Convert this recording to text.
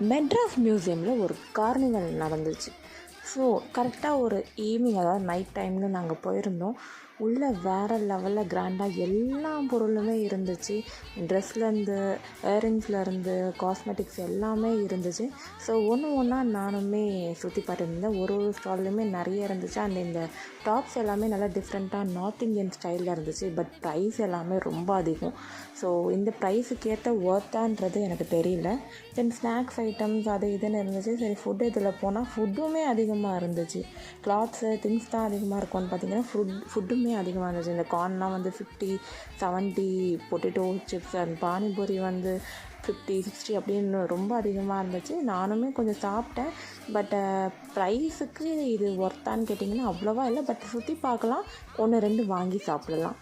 மெட்ராஸ் மியூசியமில் ஒரு கார்னிவல் நடந்துச்சு. ஸோ கரெக்டாக ஒரு ஈவினிங், அதாவது நைட் டைமில் நாங்கள் போயிருந்தோம். உள்ளே வேறு லெவலில் கிராண்டாக எல்லா பொருளுமே இருந்துச்சு. ட்ரெஸ்லேருந்து, இயரிங்ஸ்லேருந்து, காஸ்மெட்டிக்ஸ் எல்லாமே இருந்துச்சு. ஸோ ஒன்று ஒன்றா நானுமே சுற்றி பார்த்துருந்தேன். ஒரு ஸ்டால்லையுமே நிறைய இருந்துச்சு. அண்ட் இந்த டாப்ஸ் எல்லாமே நல்லா டிஃப்ரெண்ட்டாக நார்த் இந்தியன் ஸ்டைலில் இருந்துச்சு. பட் ப்ரைஸ் எல்லாமே ரொம்ப அதிகம். ஸோ இந்த ப்ரைஸுக்கு ஏற்ற ஒர்த்தான்றது எனக்கு தெரியல. தென் ஸ்நாக்ஸ் ஐட்டம்ஸ் அது இதுன்னு இருந்துச்சு. சரி, ஃபுட்டு இதில் போனால் ஃபுட்டுமே அதிகமாக இருந்துச்சு. கிளாத்ஸு, திங்ஸ் தான் அதிகமாக இருக்கும்னு பார்த்தீங்கன்னா ஃபுட்டுமே அதிகமாக இருந்துச்சு. இந்த கார்ன்லாம் வந்து 50, 70, பொட்டேட்டோ சிப்ஸ் அண்ட் பானிபூரி வந்து 50, 60 அப்படின்னு ரொம்ப அதிகமாக இருந்துச்சு. நானுமே கொஞ்சம் சாப்பிட்டேன். பட் ப்ரைஸுக்கு இது ஒர்த்தான்னு கேட்டிங்கன்னா அவ்வளோவா இல்லை. பட் சுற்றி பார்க்கலாம், 1, 2 வாங்கி சாப்பிடலாம்.